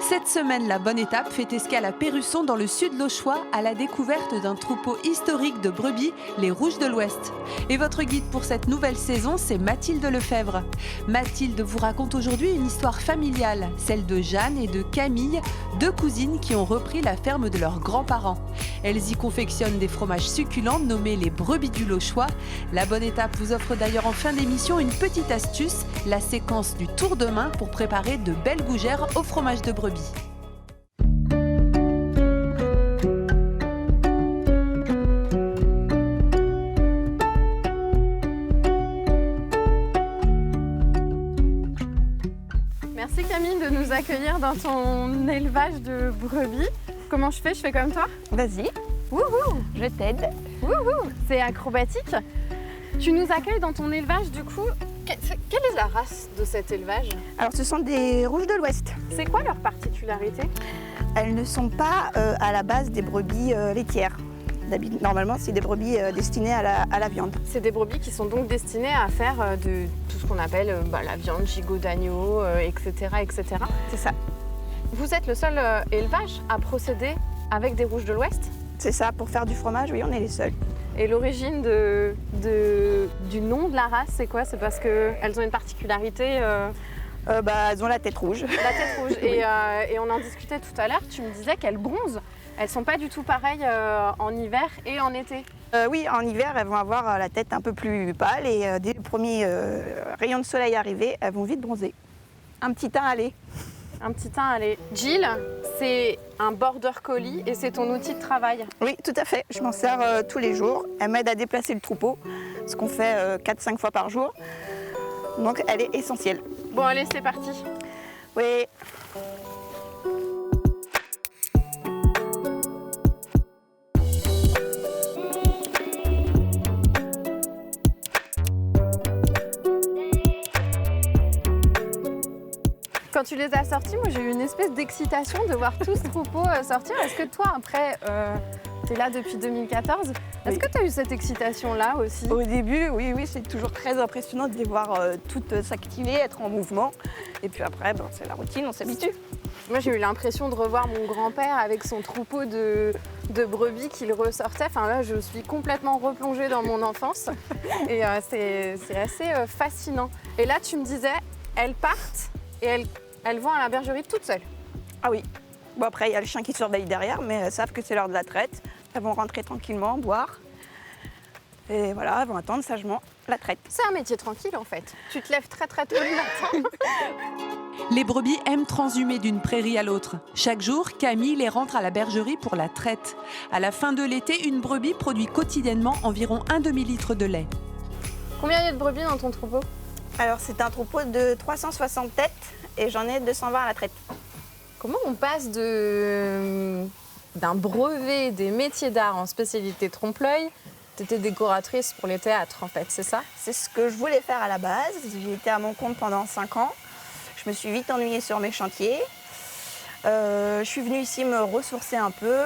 Cette semaine, la Bonne Étape fait escale à Pérusson dans le sud l'Auchois à la découverte d'un troupeau historique de brebis, les Rouges de l'Ouest. Et votre guide pour cette nouvelle saison, c'est Mathilde Lefebvre. Mathilde vous raconte aujourd'hui une histoire familiale, celle de Jeanne et de Camille, deux cousines qui ont repris la ferme de leurs grands-parents. Elles y confectionnent des fromages succulents nommés les brebis du Lochois. La Bonne Étape vous offre d'ailleurs en fin d'émission une petite astuce, la séquence du tour de main pour préparer de belles gougères au fromage de brebis. Merci Camille de nous accueillir dans ton élevage de brebis. Comment je fais? Je fais comme toi? Vas-y, Wouhou! je t'aide. Wouhou! C'est acrobatique. Tu nous accueilles dans ton élevage du coup. Quelle est la race de cet élevage? Alors ce sont des Rouges de l'Ouest. C'est quoi leur particularité? Elles ne sont pas à la base des brebis laitières. Normalement, c'est des brebis destinées à la viande. C'est des brebis qui sont donc destinées à faire de tout ce qu'on appelle la viande, gigot d'agneau, etc., etc. C'est ça. Vous êtes le seul élevage à procéder avec des Rouges de l'Ouest? C'est ça, pour faire du fromage, oui, on est les seuls. Et l'origine du nom de la race, c'est quoi? C'est parce qu'elles ont une particularité Elles ont la tête rouge. La tête rouge. Et on en discutait tout à l'heure, tu me disais qu'elles bronzent. Elles sont pas du tout pareilles en hiver et en été. Oui, en hiver, elles vont avoir la tête un peu plus pâle et dès le premier rayon de soleil arrivé, elles vont vite bronzer. Un petit teint à lait. Un petit teint, allez. Jill, c'est un border collie et c'est ton outil de travail. Oui, tout à fait. Je m'en sers tous les jours. Elle m'aide à déplacer le troupeau, ce qu'on fait 4-5 fois par jour. Donc elle est essentielle. Bon, allez, c'est parti. Oui. Quand tu les as sortis, moi j'ai eu une espèce d'excitation de voir tout ce troupeau sortir. Est-ce que toi, après, tu es là depuis 2014, est-ce que tu as eu cette excitation-là aussi? Au début, oui, c'est toujours très impressionnant de les voir toutes s'activer, être en mouvement. Et puis après, c'est la routine, on s'habitue. Moi j'ai eu l'impression de revoir mon grand-père avec son troupeau de brebis qu'il ressortait. Enfin là, je suis complètement replongée dans mon enfance. Et c'est assez fascinant. Et là, tu me disais, elles partent et elles vont à la bergerie toutes seules. Ah oui. Bon, après, il y a le chien qui surveille derrière, mais elles savent que c'est l'heure de la traite. Elles vont rentrer tranquillement, boire. Et voilà, elles vont attendre sagement la traite. C'est un métier tranquille en fait. Tu te lèves très très tôt le matin. Les brebis aiment transhumer d'une prairie à l'autre. Chaque jour, Camille les rentre à la bergerie pour la traite. À la fin de l'été, une brebis produit quotidiennement environ un demi-litre de lait. Combien il y a de brebis dans ton troupeau? Alors, c'est un troupeau de 360 têtes et j'en ai 220 à la traite. Comment on passe d'un brevet des métiers d'art en spécialité trompe-l'œil? Tu étais décoratrice pour les théâtres en fait, c'est ça? C'est ce que je voulais faire à la base. J'ai été à mon compte pendant 5 ans. Je me suis vite ennuyée sur mes chantiers. Je suis venue ici me ressourcer un peu.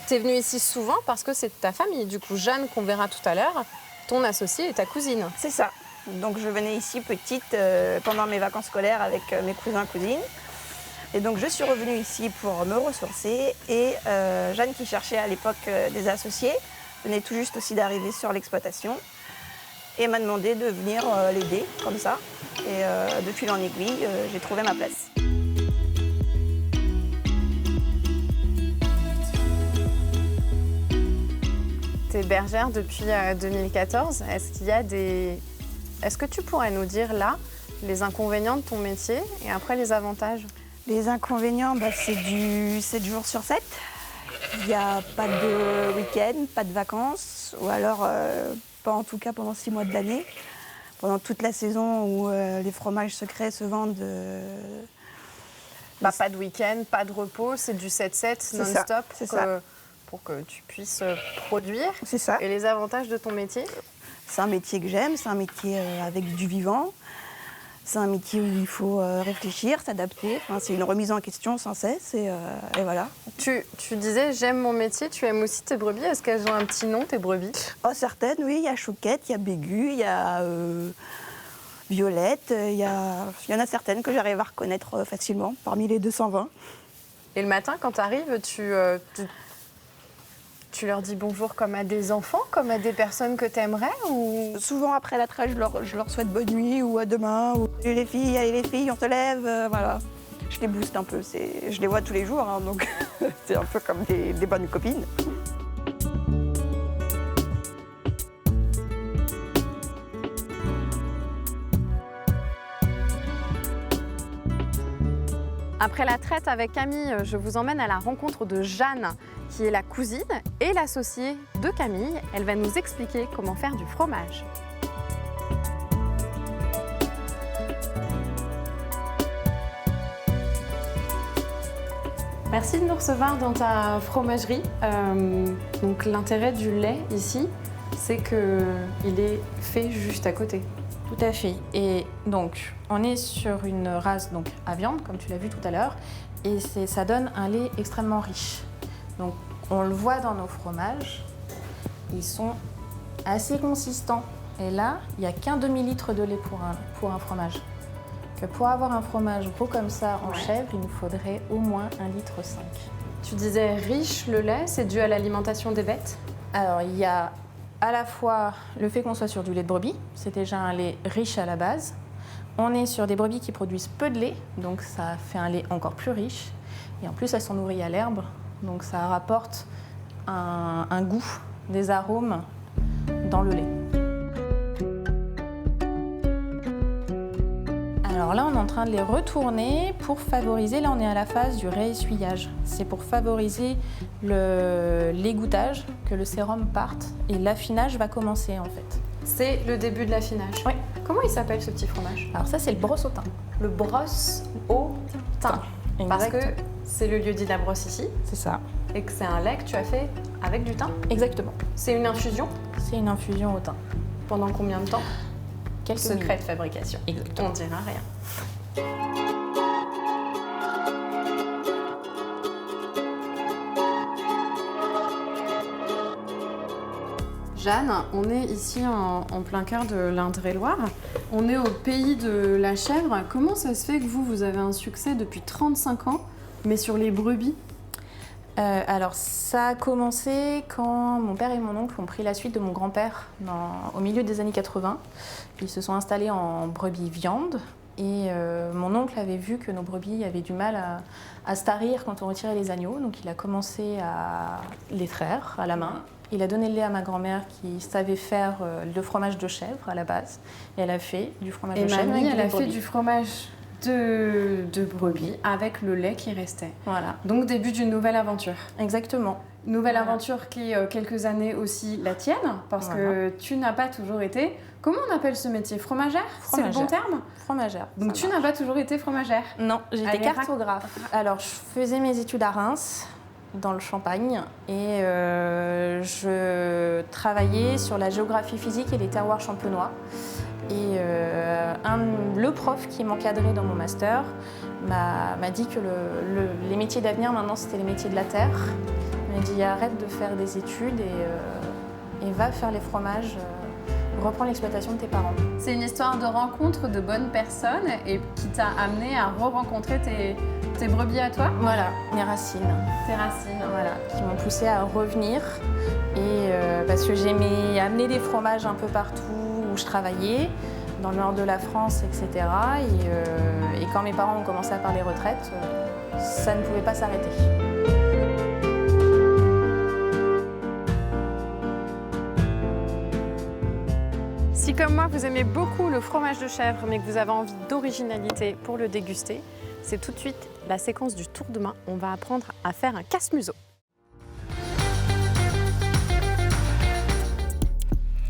Tu es venue ici souvent parce que c'est de ta famille. Du coup, Jeanne, qu'on verra tout à l'heure, ton associée et ta cousine. C'est ça. Donc je venais ici petite pendant mes vacances scolaires avec mes cousins cousines. Et donc je suis revenue ici pour me ressourcer. Et Jeanne, qui cherchait à l'époque des associés, venait tout juste aussi d'arriver sur l'exploitation et m'a demandé de venir l'aider comme ça. Et de fil en aiguille, j'ai trouvé ma place. Tu es bergère depuis 2014. Est-ce que tu pourrais nous dire là les inconvénients de ton métier et après les avantages? Les inconvénients, c'est du 7 jours sur 7. Il n'y a pas de week-end, pas de vacances, ou alors pas en tout cas pendant 6 mois de l'année. Pendant toute la saison où les fromages secrets se vendent. Pas de week-end, pas de repos, c'est du 7-7 non-stop pour que tu puisses produire. C'est ça. Et les avantages de ton métier? C'est un métier que j'aime, c'est un métier avec du vivant. C'est un métier où il faut réfléchir, s'adapter. Enfin, c'est une remise en question sans cesse et voilà. Tu disais j'aime mon métier, tu aimes aussi tes brebis. Est-ce qu'elles ont un petit nom, tes brebis? Oh, certaines, oui. Il y a Chouquette, il y a Bégu, il y a Violette. Il y en a certaines que j'arrive à reconnaître facilement parmi les 220. Et le matin, quand tu arrives, tu leur dis bonjour comme à des enfants, comme à des personnes que tu aimerais ou... Souvent après la traite, je leur souhaite bonne nuit ou à demain. Ou allez les filles, on se lève, voilà. Je les booste un peu, je les vois tous les jours, hein, donc c'est un peu comme des bonnes copines. Après la traite avec Camille, je vous emmène à la rencontre de Jeanne, qui est la cousine et l'associée de Camille. Elle va nous expliquer comment faire du fromage. Merci de nous recevoir dans ta fromagerie. Donc l'intérêt du lait ici, c'est qu'il est fait juste à côté. Tout à fait. Et donc, on est sur une race donc, à viande, comme tu l'as vu tout à l'heure, et ça donne un lait extrêmement riche. Donc, on le voit dans nos fromages, ils sont assez consistants. Et là, il n'y a qu'un demi-litre de lait pour un fromage. Que pour avoir un fromage gros comme ça en chèvre, il nous faudrait au moins 1,5 litre. Tu disais riche le lait, c'est dû à l'alimentation des bêtes? Alors, il y a à la fois le fait qu'on soit sur du lait de brebis, c'est déjà un lait riche à la base. On est sur des brebis qui produisent peu de lait, donc ça fait un lait encore plus riche. Et en plus, elles sont nourries à l'herbe, donc ça rapporte un goût, des arômes dans le lait. Alors là, on est en train de les retourner pour favoriser, là on est à la phase du réessuyage. C'est pour favoriser l'égouttage, que le sérum parte et l'affinage va commencer en fait. C'est le début de l'affinage. Oui. Comment il s'appelle ce petit fromage? Alors ça, c'est le brosse au thym. Le brosse au thym. Parce que Exact. c'est le lieu-dit de la brosse ici C'est ça. et que c'est un lait que tu as fait avec du thym. Exactement. C'est une infusion. C'est une infusion au thym. Pendant combien de temps? Quelques Secret minutes. de fabrication. Exactement. On dira rien. Jeanne, on est ici en plein cœur de l'Indre-et-Loire. On est au pays de la chèvre. Comment ça se fait que vous avez un succès depuis 35 ans, mais sur les brebis? Alors ça a commencé quand mon père et mon oncle ont pris la suite de mon grand-père au milieu des années 80. Ils se sont installés en brebis viande et mon oncle avait vu que nos brebis avaient du mal à se tarir quand on retirait les agneaux. Donc il a commencé à les traire à la main. Il a donné le lait à ma grand-mère qui savait faire le fromage de chèvre à la base. Et elle a fait du fromage de chèvre. Et mamie, avec elle du a lait de fait brebis. du fromage de brebis avec le lait qui restait. Voilà, Donc début d'une nouvelle aventure. exactement. Nouvelle Voilà. aventure qui est quelques années aussi la tienne, parce que tu n'as pas toujours été... Comment on appelle ce métier? Fromagère? C'est le bon Fromagère. terme? Fromagère. Donc ça tu marche. n'as pas toujours été fromagère? Non, j'étais Allez, cartographe. Alors, je faisais mes études à Reims, dans le Champagne, et je travaillais sur la géographie physique et les terroirs champenois. Et le prof qui m'encadrait dans mon master m'a dit que les métiers d'avenir, maintenant, c'était les métiers de la terre. Il m'a dit, arrête de faire des études et va faire les fromages, reprends l'exploitation de tes parents. C'est une histoire de rencontre de bonnes personnes et qui t'a amené à re-rencontrer tes brebis à toi? Voilà, mes racines. Tes racines. Voilà, qui m'ont poussée à revenir. Et parce que j'aimais amener des fromages un peu partout où je travaillais, dans le nord de la France, etc. Et quand mes parents ont commencé à parler retraite, ça ne pouvait pas s'arrêter. Si comme moi vous aimez beaucoup le fromage de chèvre mais que vous avez envie d'originalité pour le déguster, c'est tout de suite la séquence du tour de main. On va apprendre à faire un casse-museau.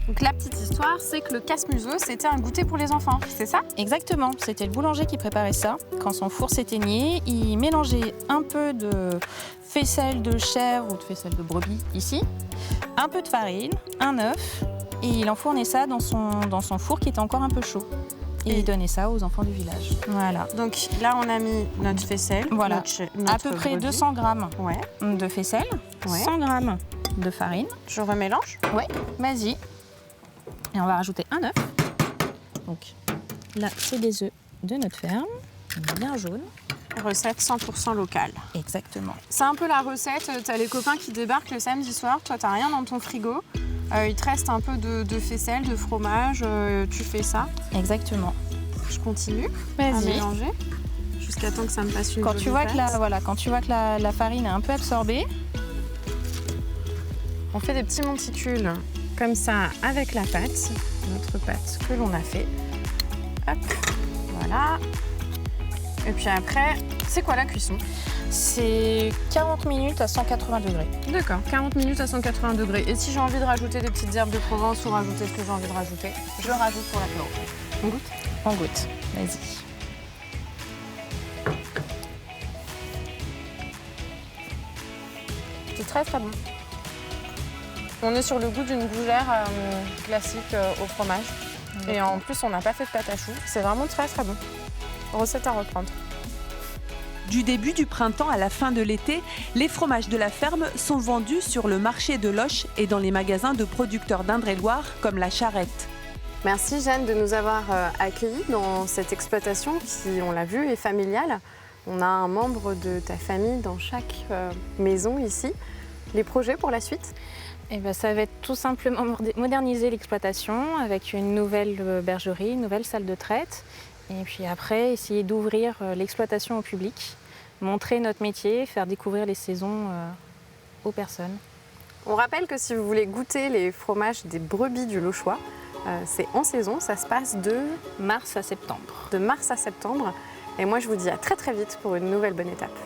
Donc la petite histoire, c'est que le casse-museau, c'était un goûter pour les enfants, c'est ça? Exactement, c'était le boulanger qui préparait ça. Quand son four s'éteignait, il mélangeait un peu de faisselle de chèvre ou de faisselle de brebis ici, un peu de farine, un œuf, et il enfournait ça dans son four qui était encore un peu chaud. Et il donnait ça aux enfants du village. Voilà. Donc là, on a mis notre faisselle, Voilà. notre À peu près brebis. 200 grammes Ouais. de faisselle, Ouais. 100 grammes de farine. Je remélange. Ouais, vas-y. Et on va rajouter un œuf. Donc là, c'est des œufs de notre ferme, bien jaunes. Recette 100% locale. Exactement. C'est un peu la recette, t'as les copains qui débarquent le samedi soir, toi t'as rien dans ton frigo, il te reste un peu de faisselle, de fromage, tu fais ça. Exactement. Je continue à Vas-y. mélanger jusqu'à temps que ça me passe une Quand jolie tu vois que pâte. quand tu vois que la farine est un peu absorbée, On fait des petits monticules comme ça avec la pâte, notre pâte que l'on a fait. Hop, voilà. Et puis après, c'est quoi la cuisson? c'est 40 minutes à 180 degrés. D'accord, 40 minutes à 180 degrés. Et si j'ai envie de rajouter des petites herbes de Provence ou rajouter ce que j'ai envie de rajouter, je rajoute pour l'apéro. On goûte? On goûte. Vas-y. C'est très très bon. On est sur le goût d'une gougère classique au fromage. Et en plus, on n'a pas fait de pâte à choux. C'est vraiment très très bon. Recette à reprendre. Du début du printemps à la fin de l'été, les fromages de la ferme sont vendus sur le marché de Loches et dans les magasins de producteurs d'Indre-et-Loire comme la Charrette. Merci Jeanne de nous avoir accueillis dans cette exploitation qui, on l'a vu, est familiale. On a un membre de ta famille dans chaque maison ici. Les projets pour la suite? Eh ben, ça va être tout simplement moderniser l'exploitation avec une nouvelle bergerie, une nouvelle salle de traite. Et puis après, essayer d'ouvrir l'exploitation au public, montrer notre métier, faire découvrir les saisons aux personnes. On rappelle que si vous voulez goûter les fromages des brebis du Lochois, c'est en saison, ça se passe de Mars à septembre. mars à septembre. Et moi, je vous dis à très très vite pour une nouvelle bonne étape.